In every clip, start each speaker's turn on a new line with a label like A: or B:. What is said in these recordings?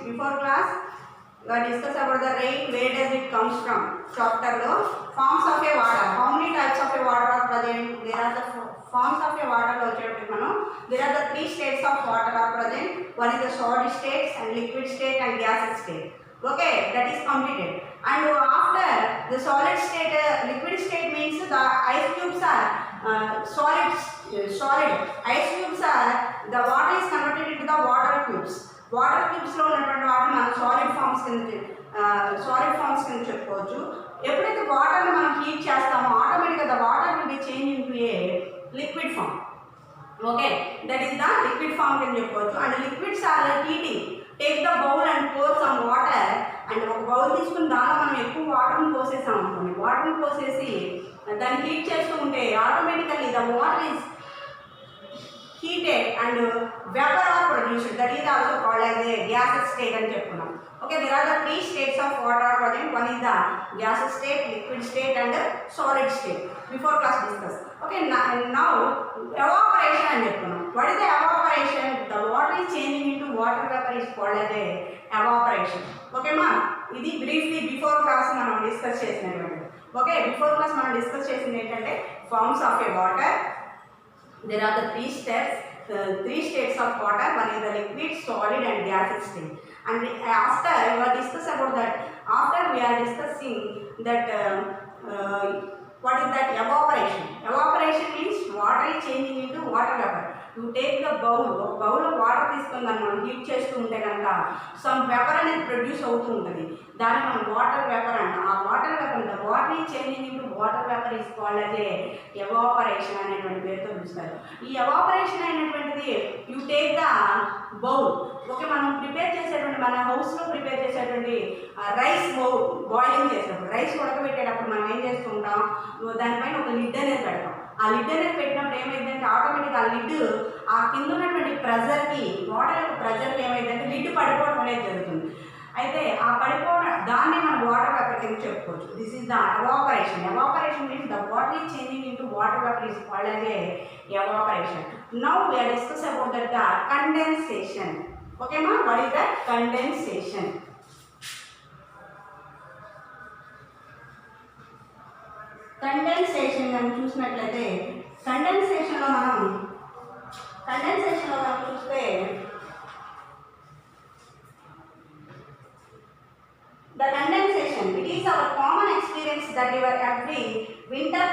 A: before class we discuss about the rain, where does it comes from. Chapter lo forms of a water. How many types of a water are present? There are the forms of a water lo chapter manam. There are the three states of water are present. One is the solid state and liquid state and gaseous state. Okay, that is completed. And after the solid state, liquid state means the ice cubes are solid. Ice cubes are the water is converted into the water cubes. Water cubes లో ఉన్నటువంటి వాటిని మనం solid forms కింద చెప్పుకోవచ్చు. ఎప్పుడైతే వాటర్ని మనం heat చేస్తామో ఆటోమేటిక్గా the water will be change into a liquid form. Okay, that is the liquid form కింద చెప్పుకోవచ్చు. And liquids are heating. Take the bowl and pour some water. And ఒక బౌల్ తీసుకుని దానిలో మనం ఎక్కువ వాటర్ని పోసేసాం అనుకోండి. వాటర్ని పోసేసి దాన్ని హీట్ చేస్తూ ఉంటే automatically the water is heated and vapor are produced. That is also called as a gaseous state అని చెప్పుకున్నాం. Okay, there are the three states of water present. One is the gaseous state, liquid state and solid state. Before class discuss. Okay, now evaporation అని చెప్పుకున్నాం. What is the evaporation? The water is changing into water vapor is called as a evaporation. Okay ma, ఇది briefly before class మనం discuss చేసినటువంటి. Okay, before class మనం discuss చేసింది ఏంటంటే forms of a water. There are the three states of water. One is the liquid, solid and gaseous state. And after we will discuss about that. After we are discussing that what is that evaporation. Evaporation means water is changing into water vapor. You take the bowl of water తీసుకొని దాన్ని మనం heat చేస్తూ ఉంటే కనుక some vapour అనేది produce అవుతూ ఉంటుంది. దాన్ని మనం వాటర్ వేపర్ అంటాం. ఆ water vapour the water is changing into water vapour is called as a evaporation అనేటువంటి పేరుతో పిలుస్తారు. ఈ ఎవాపరేషన్ అయినటువంటిది you take the bowl. Okay, మనం ప్రిపేర్ చేసేటువంటి మన హౌస్లో ప్రిపేర్ చేసేటువంటి రైస్ బాయిలింగ్ చేసేటప్పుడు రైస్ ఉడకబెట్టేటప్పుడు మనం ఏం చేస్తూ ఉంటాం, దానిపైన ఒక లిడ్ అనేది పెడతాం. ఆ లిడ్ అనేది పెట్టినప్పుడు ఏమైందంటే ఆటోమేటిక్ ఆ లిడ్ ఆ కింద ఉన్నటువంటి ప్రెజర్కి వాటర్ యొక్క ప్రెజర్కి ఏమైందంటే లిడ్ పడిపోవడం అనేది జరుగుతుంది. అయితే ఆ పడిపోవడం దాన్ని మనం వాటర్ వేపర్ కింద చెప్పుకోవచ్చు. This is the evaporation. Evaporation means the water is changing into water vapour is called as a evaporation. Now we are discuss about that the condensation. Okay మా, what is that condensation? Condensation మనం చూసినట్లయితే కండెన్సేషన్లో మనం చూస్తే the condensation, it is our common experience that you are every winter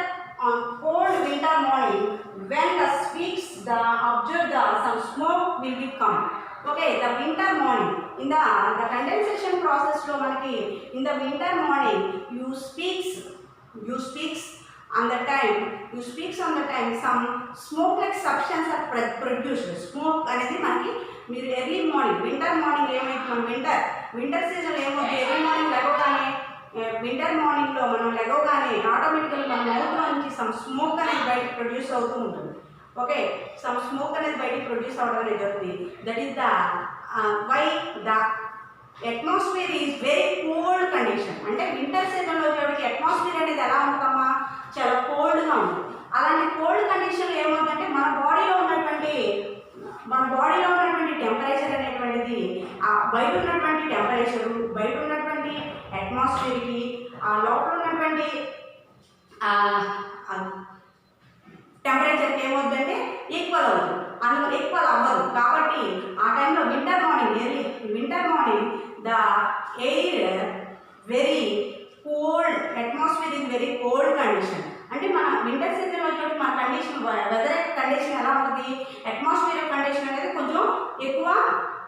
A: on cold winter morning when the speaks the observe the some smoke will be come. Okay, the winter morning in the condensation process lo manaki in the winter morning you speaks on the time some smoke like substance are produced. Smoke అనేది మనకి మీరు early morning winter morning ఏమైతే మనం winter season ఏమవుతుంది, early morning లెగవగానే winter మార్నింగ్లో మనం లెగవగానే ఆటోమేటిక్గా మన మౌత్లో నుంచి సమ్ స్మోక్ అనేది బయట ప్రొడ్యూస్ అవుతూ ఉంటుంది. ఓకే, సమ్ స్మోక్ అనేది బయట ప్రొడ్యూస్ అవ్వడం అనేది జరుగుతుంది. That is the why the atmosphere is very cold condition. అంటే వింటర్ సీజన్లో వచ్చేటికి అట్మాస్ఫియర్ అనేది ఎలా ఉంటుందమ్మా, చాలా కోల్డ్గా ఉంటుంది. అలాంటి కోల్డ్ కండిషన్లో ఏమవుతుందంటే మన బాడీలో ఉన్నటువంటి టెంపరేచర్ అనేటువంటిది బయట ఉన్నటువంటి టెంపరేచరు, బయట ఉన్నటువంటి అట్మాస్ఫియర్కి ఆ లోపల ఉన్నటువంటి టెంపరేచర్కి ఏమవుతుందంటే ఈక్వల్ అవుతుంది. అందులో ఈక్వల్ అవ్వదు. కాబట్టి ఆ టైంలో winter morning the air very cold, atmosphere is very cold condition. అంటే మన వింటర్ సీజన్ వచ్చేటప్పుడు మన కండిషన్ వెదర్ కండిషన్ ఎలా ఉంటుంది, అట్మాస్ఫియర్ కండిషన్ అనేది కొంచెం ఎక్కువ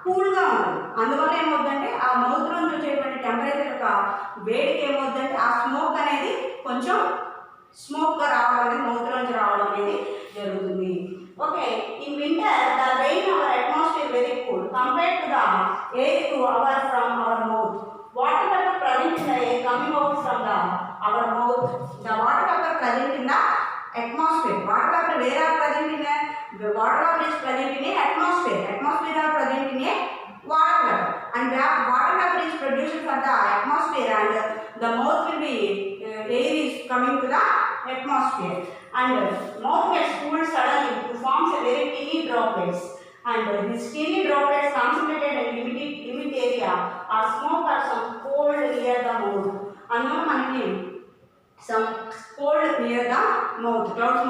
A: కూల్గా ఉంటుంది. అందువల్ల ఏమవుతుందంటే ఆ మౌత్ నుంచి వచ్చేటువంటి టెంపరేచర్ యొక్క వేడికి ఏమవుతుందంటే ఆ స్మోక్ అనేది కొంచెం స్మోక్గా రావడం అనేది మౌత్ నుంచి రావడం అనేది జరుగుతుంది. Okay, in winter the rain our atmosphere very cool compared to the air to our from our mouth. Water vapor present in the air coming out from our mouth. The water vapor present in the atmosphere. Water vapor where are present in the water vapor is present in a atmosphere. Atmosphere are present in a water vapor. And water vapor is produced for the atmosphere and the mouth will be air is coming to the atmosphere. And mouth gets cooled suddenly to forms a very teeny droplets. And these teeny droplets concentrated in limit area or smoke or some cold near the mouth. అందులో మనకి some cold near the mouth, clouds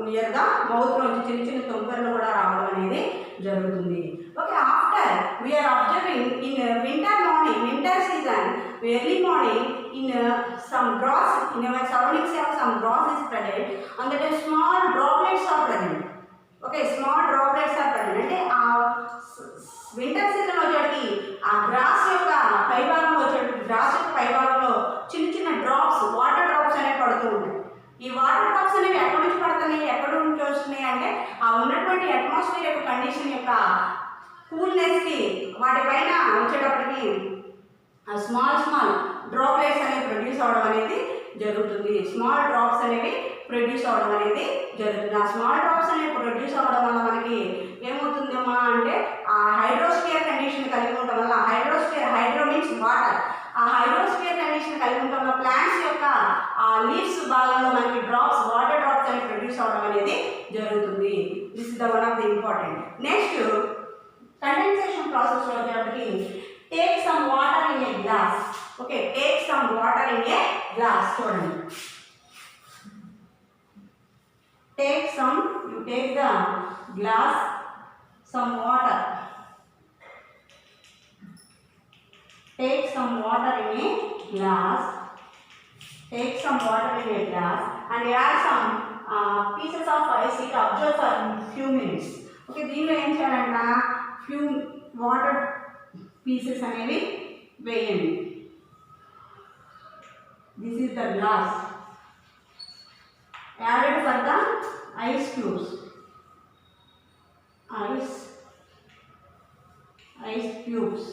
A: near the mouth నుంచి చిన్న చిన్న తుంపర్లు కూడా రావడం అనేది జరుగుతుంది. Okay, after we are observing in winter morning, winter season, early morning, in some drops in our surroundings have some drops is present and that small droplets are present. Okay, small droplets are present. అంటే ఆ winter season వచ్చేటికి ఆ gross యొక్క పైభాగంలో వచ్చేటికి gross యొక్క పైభాగంలో చిన్న చిన్న drops, water drops అనేవి పడుతూ ఉంటాయి. ఈ వాటర్ డ్రాప్స్ అనేవి ఎక్కడి నుంచి పడుతున్నాయి, ఎక్కడి నుంచి వస్తున్నాయి అంటే ఆ ఉన్నటువంటి అట్మాస్ఫియర్ యొక్క కండిషన్ యొక్క కూల్నెస్కి వాటిపైన వచ్చేటప్పటికి స్మాల్ డ్రాప్లెట్స్ అనేవి ప్రొడ్యూస్ అవ్వడం అనేది జరుగుతుంది. స్మాల్ డ్రాప్స్ అనేవి ప్రొడ్యూస్ అవ్వడం అనేది జరుగుతుంది. ఆ స్మాల్ డ్రాప్స్ అనేవి ప్రొడ్యూస్ అవ్వడం వల్ల మనకి ఏమవుతుందమ్మా అంటే ఆ హైడ్రోస్ఫియర్ కండిషన్ కలిగి ఉండడం వల్ల హైడ్రో మీన్స్ వాటర్, ఆ హైడ్రోస్ఫియర్ కండిషన్ కలిగి ఉండడం వల్ల ప్లాంట్స్ యొక్క ఆ లీవ్స్ భాగంలో మనకి డ్రాప్స్, వాటర్ డ్రాప్స్ అనేవి ప్రొడ్యూస్ అవ్వడం అనేది జరుగుతుంది. This is the one of the important. Next condensation process లో వచ్చేటప్పటికి take some water in a glass. Okay, take some water in a glass. చూడండి, take some, you take the glass, some water, take some water in a glass, take some water in a glass and add some pieces of ice. It observe for few minutes. Okay, దీనిలో ఏం చేయాలంట, few water pieces అనేవి వేయండి. This is the glass added for the ice cubes. Ice cubes.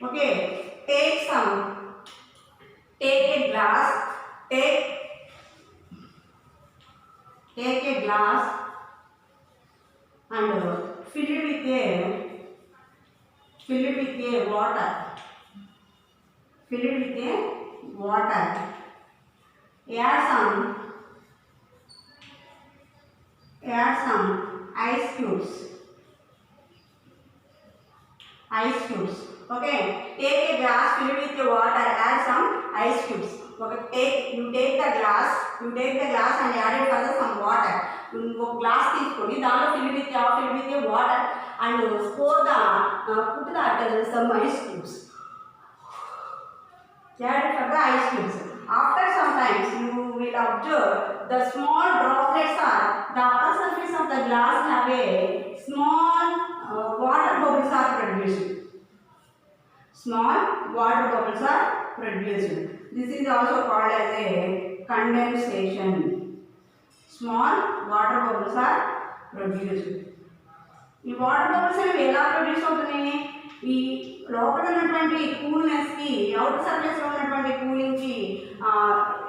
A: Okay, take a glass, take a glass and fill it with a water. Fill it with a water. Add some ice cubes. Okay, take a glass, fill it with the water, add some ice cubes. Okay, you take the glass and add it further some water. ఒక glass తీసుకొని దాంట్లో fill with the water and pour put that some ice cubes. Add it for the ice cubes. After some time you will observe the small droplets are the upper surface of the glass have a small water bubbles are produced. Small water bubbles are produced. This is also called as a condensation. Small water bubbles are produced. ఈ water bubbles అనేవి ఎలా produce అవుతున్నాయి, ఈ లోపల ఉన్నటువంటి కూల్నెస్కి, outer సర్ఫేస్లో ఉన్నటువంటి కూలింగ్కి,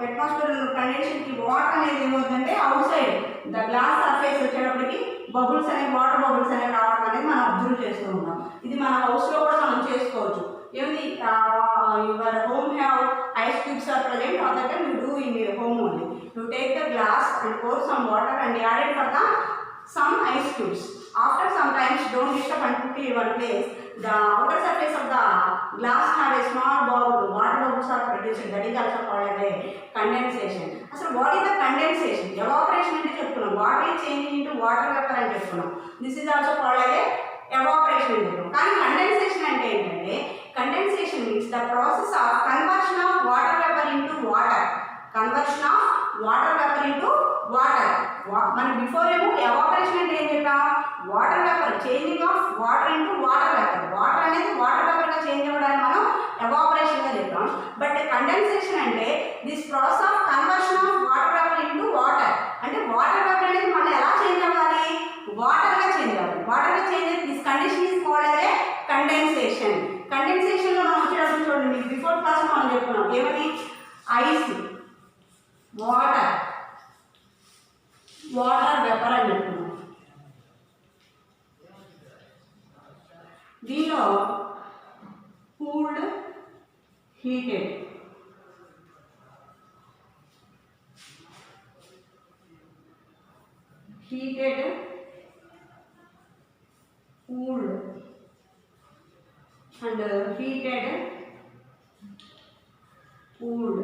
A: atmosphere కండిషన్కి water అనేది ఏమవుతుందంటే out side the glass surface వచ్చేటప్పటికి బబుల్స్ అనేవి, వాటర్ బబుల్స్ అనేవి రావడం అనేది మనం అబ్జర్వ్ చేస్తూ ఉంటాం. ఇది మన హౌస్లో కూడా మనం చేసుకోవచ్చు. ఏమిటి, your home have ice cubes are present on that you do in your home only. You take the glass and pour some water and add it for the some ice cubes. After some times, don't disturb and put in one place. The outer surface of the glass have a small bubble. Water bubbles are produced. That is also called as a condensation. So, what is the condensation? Evaporation ante cheptunnam. Water is changing into water vapor ante cheptunnam. This is also called as a evaporation ante cheptunnam. Kani condensation ante entante, condensation means the process of conversion of water vapor into water. Conversion of water vapor into water. మనం before ఏమో evaporation అంటే ఏం చెప్పాం, water vapour, changing of water into water vapour. Water అనేది water వేపర్గా change అవ్వడానికి మనం ఎవాపరేషన్గా చెప్పాం. బట్ కండెన్సేషన్ అంటే this process of conversion of water vapour into water. అంటే వాటర్ వేపర్ అనేది మనం ఎలా చేంజ్ అవ్వాలి, వాటర్గా చేంజ్ అవ్వాలి. వాటర్గా చేంజ్ అయ్యి this condition is called as a condensation. కండెన్సేషన్లో మనం వచ్చేటప్పుడు చూడండి, మీకు బిఫోర్ క్లాస్ మనం చెప్పుకున్నాం ఏమని, ఐస్, వాటర్ వేపర్ అని చెప్తున్నాం. దీనిలో cooled, heated, cooled, and heated cooled.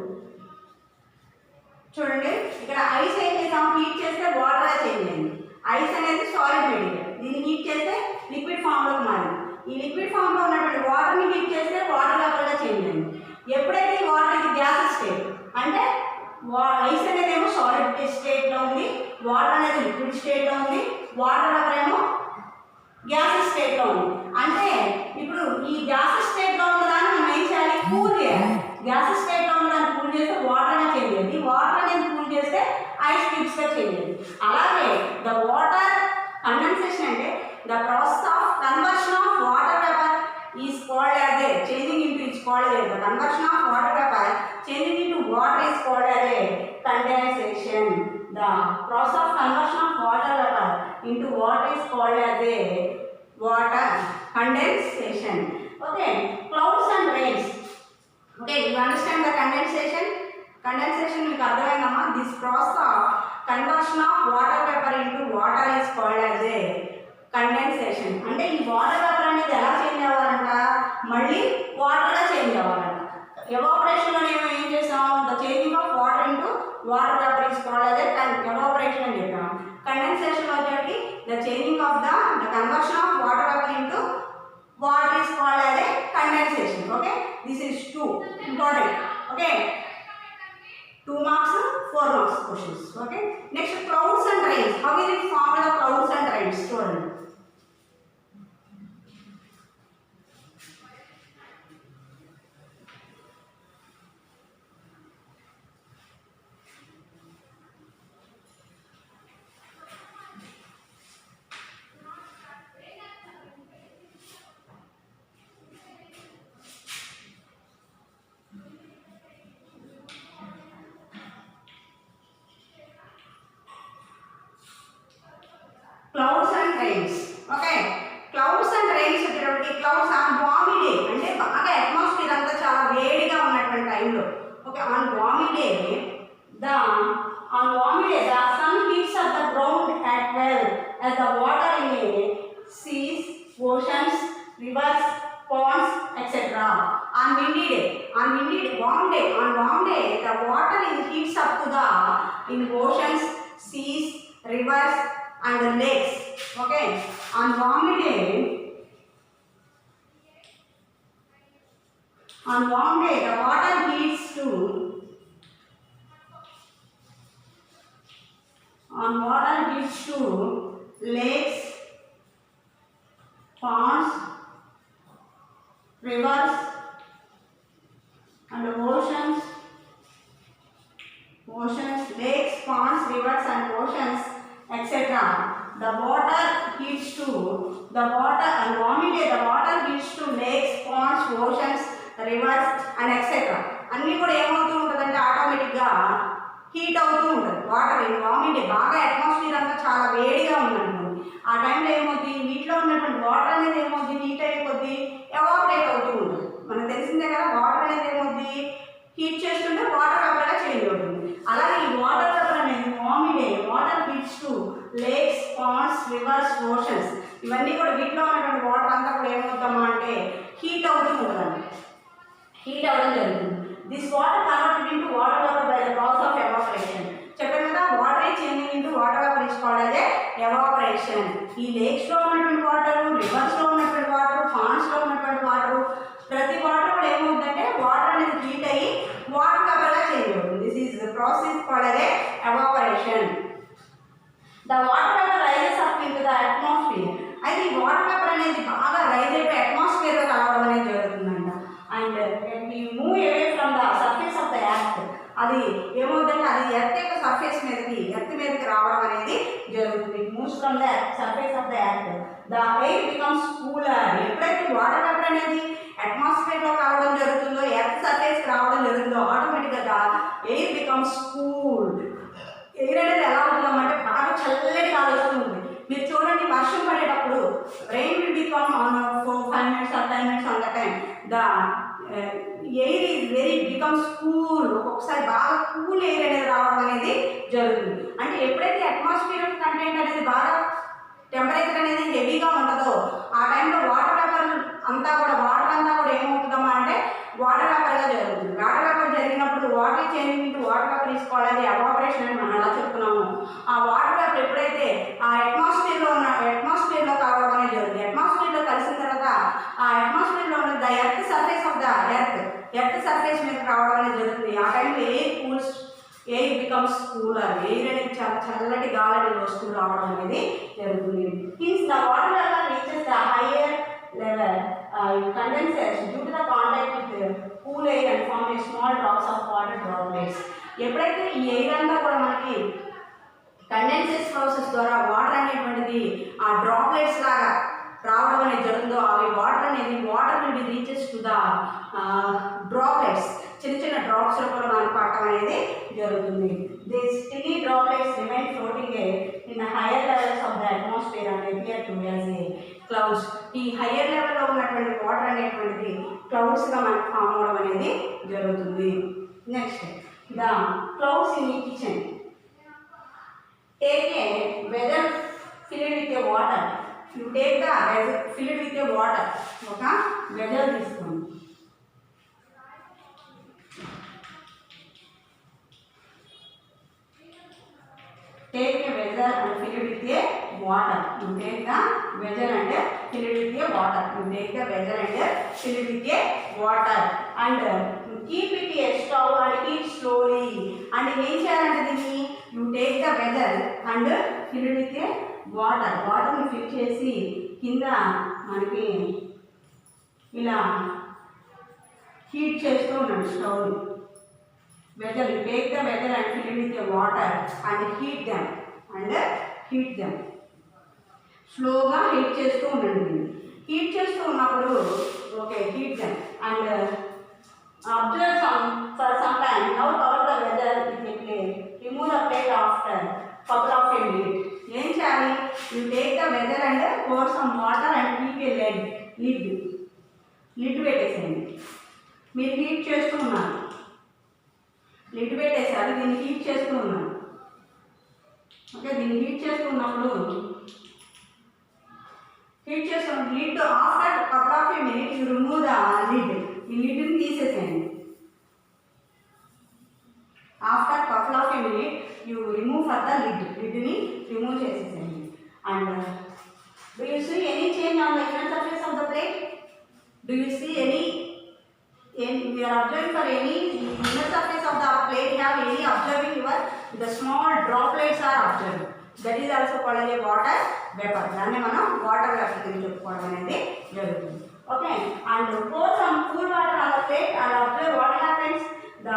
A: చూడండి ఇక్కడ ఐస్ ఏం చేసాం, హీట్ చేస్తే వాటర్గా చేంజ్ అయింది. ఐస్ అనేది సాలిడ్ మెటీరియల్, దీన్ని హీట్ చేస్తే లిక్విడ్ ఫామ్లోకి మారింది. ఈ లిక్విడ్ ఫామ్లో ఉన్నటువంటి వాటర్ని హీట్ చేస్తే వాటర్ వేపర్గా చేంజ్ అయింది. ఎప్పుడైతే ఈ వాటర్ ఇది గ్యాస్ స్టేట్, అంటే ఐస్ అనేది ఏమో సాలిడ్ స్టేట్లో ఉంది, వాటర్ అనేది లిక్విడ్ స్టేట్లో ఉంది, వాటర్ వేపర్ ఏమో గ్యాస్ స్టేట్లో ఉంది. అంటే ఇప్పుడు ఈ గ్యాస్ స్టేట్లో ఉన్నదాన్ని మనం ఏం చేయాలి, కూల్ చేయాలి. గ్యాస్ స్టేట్లో ఉన్నదాన్ని కూల్ చేస్తే వాటర్గా చేంజ్ అయ్యింది, వాటర్ అనేది కూల్ చేస్తే ఐస్ క్యూబ్స్గా చేంజ్ అయ్యింది. అలాగే ద వాటర్ కండెన్సేషన్ అంటే the process of conversion of water vapour is called as A changing into is called as the conversion of water vapour changing into water is called as a condensation. The process of conversion of water vapor into water is called as a water condensation. Okay, clouds and rains. Okay, you understand the condensation? Condensation మీకు అర్థమైందమ్మా. This process of conversion of water vapor into water is called as a condensation. అంటే ఈ water vapour అనేది ఎలా change అవ్వాలంట, మళ్ళీ వాటర్గా change అవ్వాలంట. ఎవాపరేషన్లో మేము ఏం చేసాం, the changing of water into water vapour is called అదే ఎవాపరేషన్ అని చెప్పాం. కండెన్సేషన్ వచ్చేటి the changing of the conversion of water vapour into water is called అదే condensation. Okay, this is 2 important. Okay, 2 marks 4 marks questions. Okay, next clouds and rains. How will it form the clouds and rains? చూడండి. Clouds and rains. Okay, clouds and rains వచ్చేటప్పటికి clouds on balmy day అంటే బాగా atmosphere అంతా చాలా వేడిగా ఉన్నటువంటి టైంలో. Okay, on balmy day the sun heats up the ground at well as the water in a seas, oceans, rivers, ponds, etc. On windy day, warm day, the water is heats up to the in oceans, seas, rivers and lakes. Okay, on warm day the water heats to lakes, ponds, rivers and oceans, lakes, ponds, rivers and oceans, etc. The water heats to and warming day the water heats to lakes, ponds, oceans, rivers and etc. అన్నీ కూడా ఏమవుతూ ఉంటుందంటే ఆటోమేటిక్గా heat అవుతూ ఉంటుంది. Water in warming day బాగా atmosphere అంతా చాలా వేడిగా ఉందనుకోండి, ఆ టైంలో ఏమవుతుంది, వీటిలో ఉన్నటువంటి వాటర్ అనేది ఏమవుతుంది, హీట్ అయ్యే కొద్దీ ఎవాపరేట్ అవుతూ ఉంటుంది. మనకు తెలిసిందే కదా, వాటర్ అనేది ఏమవుతుంది, హీట్ చేస్తుంటే వాటర్ వేపర్గా చేంజ్ అవుతుంది. అలాగే ఈ వాటర్ వేపర్ అనేది warming day water heats to lakes, ponds, rivers, oceans, ఇవన్నీ కూడా వీటిలో ఉన్నటువంటి వాటర్ అంతా కూడా ఏమవుతామా అంటే హీట్ అవుతూ ఉంటుందండి, హీట్ అవ్వడం జరుగుతుంది. This water converted into water vapour by the process of evaporation. చెప్పాను కదా, water is changing into water vapour is called as evaporation. ఈ లేక్స్లో ఉన్నటువంటి వాటర్, రివర్స్లో ఉన్నటువంటి వాటర్, పాండ్స్లో ఉన్నటువంటి వాటర్, ప్రతి వాటర్ కూడా ఏమవుతుందంటే వాటర్ అనేది హీట్ అయ్యి వాటర్ వేపర్గా చేంజ్ అవుతుంది. This is the process called as evaporation. The water vapor rises up into the atmosphere. అయితే ఈ వాటర్ వేపర్ అనేది బాగా రైజ్ అయిపోయి అట్మాస్ఫియర్లో కలవడం అనేది జరుగుతుందంట. And we move away from the surface of the earth. అది ఏమవుతుందంటే అది ఎర్త్ యొక్క సర్ఫేస్ మీదకి రావడం అనేది జరుగుతుంది. It moves from the surface of the earth. The air becomes cooler. ఎప్పుడైతే వాటర్ వేపర్ అనేది అట్మాస్ఫియర్లో కావడం జరుగుతుందో, ఎర్త్ సర్ఫేస్కి రావడం జరుగుతుందో, ఆటోమేటిక్గా ఎయిర్ బికమ్స్ కూల్డ్. ఎయిర్ అనేది ఎలా ఉంటుందంటే బాగా చల్లటి గాలి వస్తుంది. మీరు చూడండి, వర్షం పడేటప్పుడు rain will become on 5 minutes or 10 minutes on the time the air is becomes cool. ఒక్కొక్కసారి బాగా కూల్ ఎయిర్ అనేది రావడం అనేది జరుగుతుంది. అంటే ఎప్పుడైతే అట్మాస్ఫియర్ కంటెంట్ అనేది బాగా టెంపరేచర్ అనేది హెవీగా ఉంటుందో, ఆ టైంలో వాటర్ వేపర్ అంతా కూడా వాటర్ వేపర్గా జరుగుతుంది. వాటర్ వేపర్ జరిగినప్పుడు water change into water vapour తీసుకోవాలి, ఎవాపరేషన్ అని మనం ఎలా చెప్తున్నాము. ఆ వాటర్ వేపర్ ఎప్పుడైతే ఆ అట్మాస్ఫియర్లో కావడం అనేది జరుగుతుంది. అట్మాస్ఫియర్లో కలిసిన తర్వాత ఆ అట్మాస్ఫియర్లో ఉన్న the earth surface of the earth surface మీద రావడం అనేది జరుగుతుంది. ఆ టైంలో ఎయిర్ బికమ్స్ కూలర్, ఎయిర్ అనేది చాలా చల్లటి గాలి అనేది వస్తూ రావడం అనేది జరుగుతుంది. Hence the water level reaches the higher level condenses due to the contact with the cool air and form a small drops of water droplets. ఎప్పుడైతే ఈ ఎయిర్ అంతా కూడా మనకి కండెన్సేషన్ ప్రాసెస్ ద్వారా వాటర్ అనేటువంటిది ఆ డ్రాప్లెట్స్ లాగా రావడం అనేది జరుగుతుందో, అవి water will B reaches to the droplets, చిన్న చిన్న డ్రాప్స్ కూడా మనకు పడటం అనేది జరుగుతుంది. This tiny droplets remain floating in higher levels of the atmosphere and appear to as a clouds. ఈ హయ్యర్ లెవెల్లో ఉన్నటువంటి వాటర్ అనేటువంటిది క్లౌడ్స్గా మనకు ఫామ్ అవడం అనేది జరుగుతుంది. నెక్స్ట్ ద క్లౌడ్స్ ఇన్ ఈ kitchen. Take a weather filled with a water. You take the weather filled with a water. ఒక వెదర్ తీసుకోండి. Take a vessel and fill it with a water. You take the vessel and fill it with a water. You take the vessel and fill it with a water and keep it a stove and heat slowly. And ఏం చేయాలంటే దీన్ని you take the vessel and fill it with a water. వాటర్ని fill చేసి కింద మనకి ఇలా heat చేస్తూ ఉన్నాడు స్టవ్ని. Vessel, you take the vessel and fill it with the water and heat them. స్లోగా హీట్ చేస్తూ ఉండండి. హీట్ చేస్తూ ఉన్నప్పుడు okay heat them and observe for some time. Now cover the vessel with a plate. Remove the plate after couple of minutes. ఏం చేయాలి? You take the vessel and pour some water and keep a lid పెట్టేసేయండి. మీరు heat చేస్తూ ఉన్నారు, lid పెట్టేసారు, దీన్ని heat చేస్తూ ఉన్నాను. ఓకే, దీన్ని హీట్ చేస్తున్నప్పుడు lid after couple of a minute you remove the lid. ఈ లిడ్ని తీసేసేయండి. After couple of a minute you remove for the లిడ్ని రిమూవ్ చేసేసేయండి. And do you see any change on the inner surface of the plate? Do you see any we are observing for any inner surface of the plate have any observing your the small droplets are observed. That is also called as a water vapor. దాన్ని మనం water vapour కింద చెప్పుకోవడం అనేది జరుగుతుంది. Okay, and pour some cool water on the plate and observe what happens. The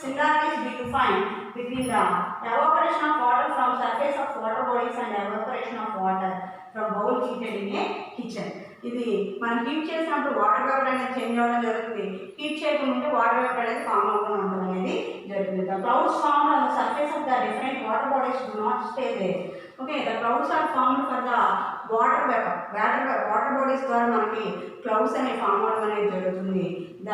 A: similarities we find between the evaporation of water from surface of water bodies and evaporation of water from bowl heated in a kitchen. ఇది మనం heat చేసినప్పుడు water vapour అనేది change అవ్వడం జరుగుతుంది. Heat చేయకుండా ఉంటే water vapour అనేది form అవ్వకుండా ఉండడం అనేది జరుగుతుంది. The clouds formed on the surface of the different water bodies do not stay there. Okay, the clouds are formed for the water vapour. Water bodies ద్వారా మనకి క్లౌడ్స్ అనేవి ఫామ్ అవ్వడం అనేది జరుగుతుంది. The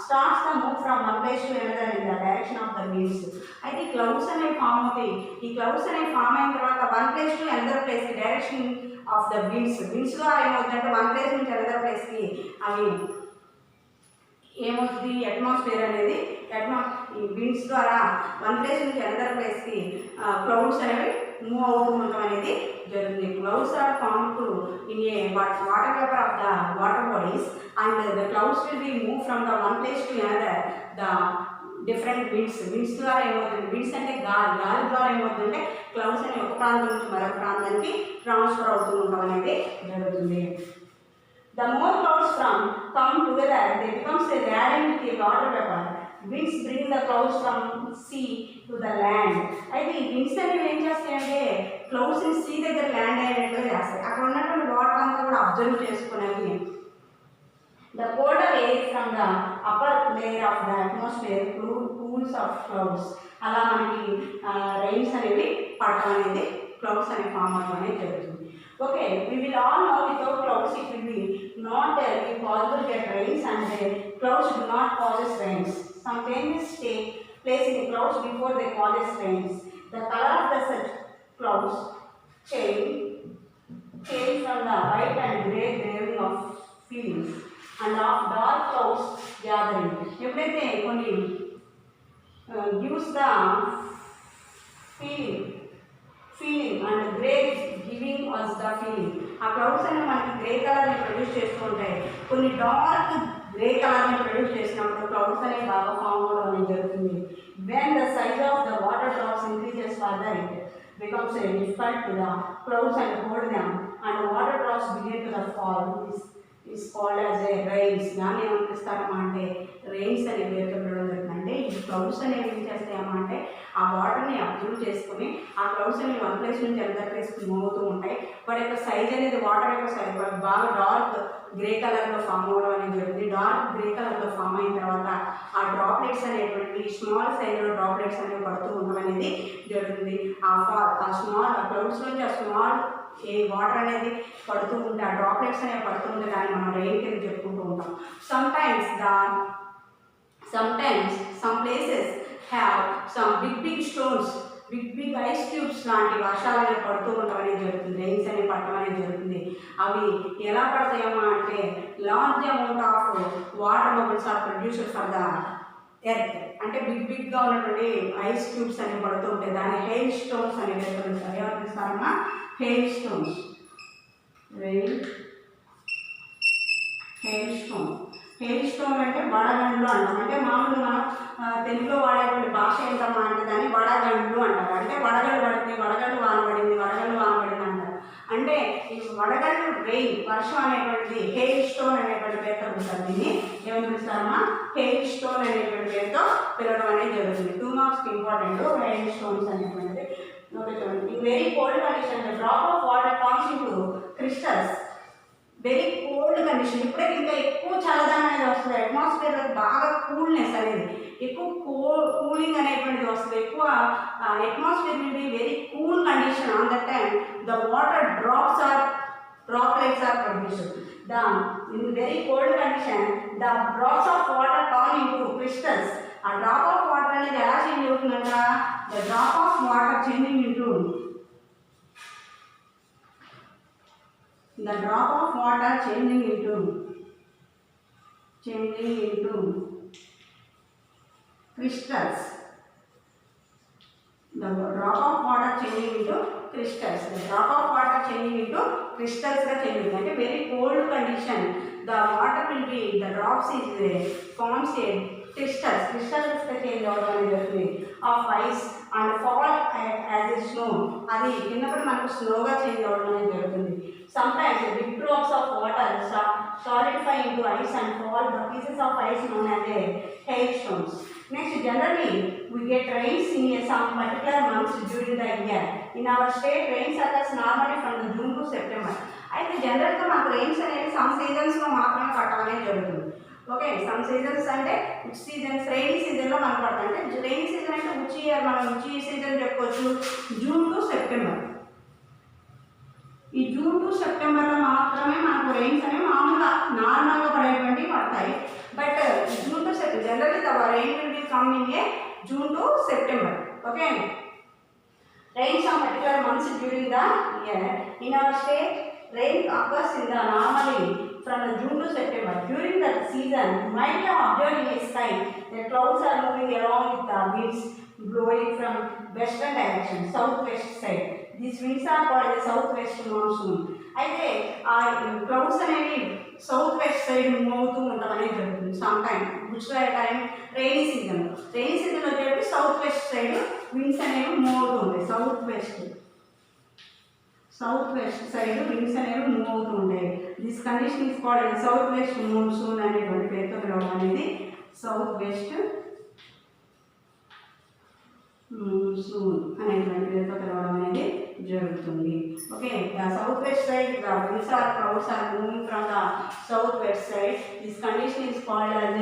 A: stars the move from one place to another in the direction of the winds. అయితే ఈ clouds అనేవి form అవుతాయి. ఈ క్లౌడ్స్ అనేవి ఫామ్ అయిన తర్వాత one place to another place direction of the winds ద్వారా ఏమవుతుందంటే వన్ ప్లేస్ నుంచి అనదర్ ప్లేస్కి అవి ఏమవుతుంది, అట్మాస్ఫియర్ అనేది ఈ విండ్స్ ద్వారా వన్ ప్లేస్ నుంచి అనదర్ ప్లేస్కి క్లౌడ్స్ అనేవి మూవ్ అవుతూ ఉండడం అనేది జరుగుతుంది. Clouds are form to in a water vapour of the water bodies and the clouds will be move from the one place to another the different winds ద్వారా ఏమవుతుంది, winds అంటే గాలి ద్వారా ఏమవుతుందంటే క్లౌడ్స్ అనేవి ఒక ప్రాంతం నుంచి మరొక ప్రాంతానికి ట్రాన్స్ఫర్ అవుతూ ఉండడం అనేది జరుగుతుంది. The more clouds come together, they becomes a laden with a water vapor. Winds bring the clouds from sea to the land. అయితే ఈ విండ్స్ అనేవి ఏం చేస్తాయంటే క్లౌడ్స్ని సీ దగ్గర ల్యాండ్ అయ్యేట్టుగా చేస్తాయి. అక్కడ ఉన్నటువంటి వాటర్ అంతా కూడా observe చేసుకునేవి. The colder air from the upper layer of the atmosphere cools of clouds. అలా మనకి రైన్స్ అనేవి పడటం అనేది క్లౌడ్స్ అనే ఫామ్ అవ్వడం అనేది జరుగుతుంది. Okay, we will all know without clouds it will be not be possible to get rains, and clouds do not cause rains. Some changes take place in the clouds before they cause rains. The color of the such clouds change from the white and grey graving of fields and of dark clouds clouds gathering. ఎప్పుడైతే కొన్ని gives the feeling and grey is giving us the feeling. ఆ clouds అనేవి మనకి grey కలర్ని produce చేస్తూ ఉంటాయి. కొన్ని dark grey కలర్ని ప్రొడ్యూస్ చేసినప్పుడు క్లౌడ్స్ అనేవి బాగా ఫామ్ అవడం అనేది జరుగుతుంది. When the size of the water drops increases further it becomes a difficult to the clouds and hold them, and water drops begin to the fall. This is called as a rains. దాన్ని ఏమనిపిస్తారమ్మా అంటే rains అనే పేరుతో పిలవడం జరుగుతుందంటే ఈ clouds అనేవి ఏం చేస్తాయమ్మా అంటే ఆ వాటర్ని అబ్జర్వ్ చేసుకుని ఆ క్లౌడ్స్ అనేవి వన్ ప్లేస్ నుంచి అదర్ ప్లేస్కి మూవ్ అవుతూ ఉంటాయి. వాటి యొక్క సైజ్ అనేది వాటర్ యొక్క సైజ్ బాగా డార్క్ గ్రే కలర్లో ఫామ్ అవ్వడం అనేది జరుగుతుంది. డార్క్ గ్రే కలర్లో ఫామ్ అయిన తర్వాత ఆ డ్రాప్లెట్స్ అనేటువంటి స్మాల్ సైజ్లో డ్రాప్లెట్స్ అనేవి పడుతూ ఉండడం అనేది జరుగుతుంది. ఆ క్లౌడ్స్ నుంచి ఆ స్మాల్ వాటర్ అనేది పడుతూ ఉంటే ఆ డ్రాప్లెట్స్ అనేవి పడుతూ ఉంటే దాన్ని మనం రెయిన్ కింద చెప్పుకుంటూ ఉంటాం. sometimes some places have some big stones, big ice cubes లాంటి వర్షాలు అనేవి పడుతూ ఉండడం అనేది జరుగుతుంది. రెయిన్స్ అనేవి పడటం అనేది జరుగుతుంది. అవి ఎలా పడతాయమ్మా అంటే large amount of water bubbles are produced for the earth. అంటే బిగ్గా ఉన్నటువంటి ఐస్ క్యూబ్స్ అనేవి పడుతూ ఉంటాయి. దాన్ని హెయిల్ స్టోన్స్ అనేవి పిలుస్తారు. ఎవరు పిలుస్తారమ్మా? Hailstones. హెయిల్ స్టోన్ అంటే వడగండ్లు అంటాం. అంటే మామూలుగా మనం తెలుగులో వాడేటువంటి భాష ఏంటమ్మా అంటే దాన్ని వడగండ్లు అంటారు. అంటే వడగళ్ళు పడింది, వడగళ్ళు వానబడింది, వడగళ్ళు వానబడింది అంటారు. అంటే ఈ వడగళ్ళు రెయిన్ వర్షం అనేటువంటిది హెయిల్ స్టోన్ అనేటువంటి పేరుతో పిలుస్తారు. దీన్ని ఏమని పిలుస్తారమ్మా? హెయిల్ స్టోన్ అనేటువంటి పేరుతో పిలవడం అనేది జరుగుతుంది. 2 మార్క్స్కి ఇంపార్టెంట్ హెయిల్ స్టోన్స్ అనేటువంటిది. In very cold condition, the drop of water comes into crystals. Very cold condition. ఇప్పుడైతే ఇంకా ఎక్కువ చల్లదనం అనేది వస్తుంది. అట్మాస్ఫియర్లో బాగా కూల్నెస్ అనేది ఎక్కువ కూలింగ్ అనేటువంటిది వస్తుంది. ఎక్కువ అట్మాస్ఫియర్ నుండి very cool condition. On that time the water droplets are produced. In very cold condition, the drops of water turn into crystals. ఆ డ్రాప్ ఆఫ్ వాటర్ అనేది ఎలా చేంజ్ అవుతుందంట? The drop of water changing into crystals. The drop of water changing into crystals. The drop of water changing into crystals గా change. అంటే very cold condition the water will be the drops is forms a crystals గా change అవడం అనేది జరుగుతుంది. Of ice and fall as a snow. అది కిందపడి మనకు స్నోగా change అవడం అనేది జరుగుతుంది. sometimes big drops of water solidify into ice and fall the pieces of ice known as a hailstones. Next, generally we get rains in some particular months during the year. In our state, rains occurs normally from the June to September. అయితే జనరల్గా మాకు rains అనేది some సీజన్స్లో మాత్రమే పడటం అనేది జరుగుతుంది. Okay, some seasons అంటే which seasons? Rainy సీజన్లో మనకు పడతాయి. అంటే రెయినీ సీజన్ అంటే విచ్ సీజన్ చెప్పుకోవచ్చు? June to September. ఈ జూన్ టు సెప్టెంబర్లో మాత్రమే మనకు రెయిన్స్ అనేవి మామూలుగా నార్మల్గా పడేటువంటివి పడతాయి. But June to September generally the rain will be come in a June to September. Okay, rains some particular months during the year. In our state, rain occurs in the normally from the June to September. During that season, you might have observed in the sky the clouds are moving along with the winds blowing from western direction, southwest side. These winds are called the southwest monsoon. అయితే ఆ clouds అనేవి south west side move అవుతూ ఉండడం అనేది జరుగుతుంది. Some time which time? Rainy సీజన్లో వచ్చేటప్పుడు south west side winds అనేవి మూవ్ అవుతూ ఉంటాయి. సౌత్ వెస్ట్ సైడ్ విండ్స్ అనేవి మూవ్ అవుతూ ఉంటాయి. This condition is called south west monsoon అనేటువంటి పేరుతో పిలవడం అనేది సౌత్ వెస్ట్ మాన్సూన్ అనేటువంటి పేరుతో పిలవడం అనేది జరుగుతుంది. Okay, the south west side the winds or clouds are moving from the south west side. This condition is called as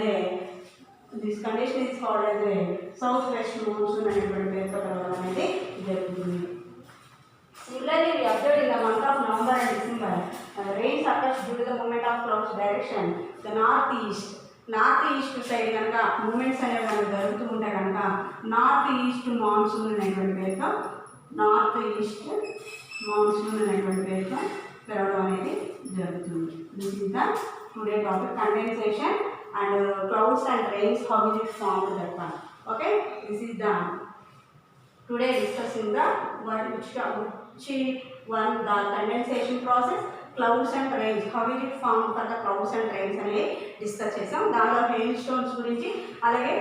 A: a south west monsoon అనేటువంటి పేరుతో పిలవడం అనేది జరుగుతుంది. Similarly, we observed in the month of November and December, rains occurs due to the movement of clouds direction. The north east side కనుక moments అనేవి మనకు జరుగుతూ ఉంటాయి కనుక నార్త్ ఈస్ట్ మాన్సూన్ అనేటువంటి పేరుతో పిలవడం అనేది జరుగుతుంది. This is the today topic. Condensation and clouds and rains, how is it formed, that one. Okay, this is done. Today discussing the which one, the condensation process, clouds and rains, how is it formed for the clouds and rains అనేది discuss చేసాం. దానిలో hail stones గురించి అలాగే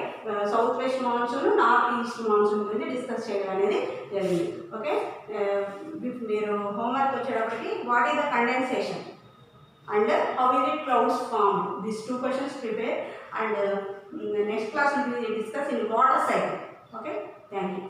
A: south west monsoon, north east monsoon గురించి discuss చేయడం అనేది జరిగింది. Okay, మీరు హోంవర్క్ వచ్చేటప్పటికి what is the condensation and how is it clouds formed, these two questions prepare, and next class we will discuss in water cycle. Okay, thank you.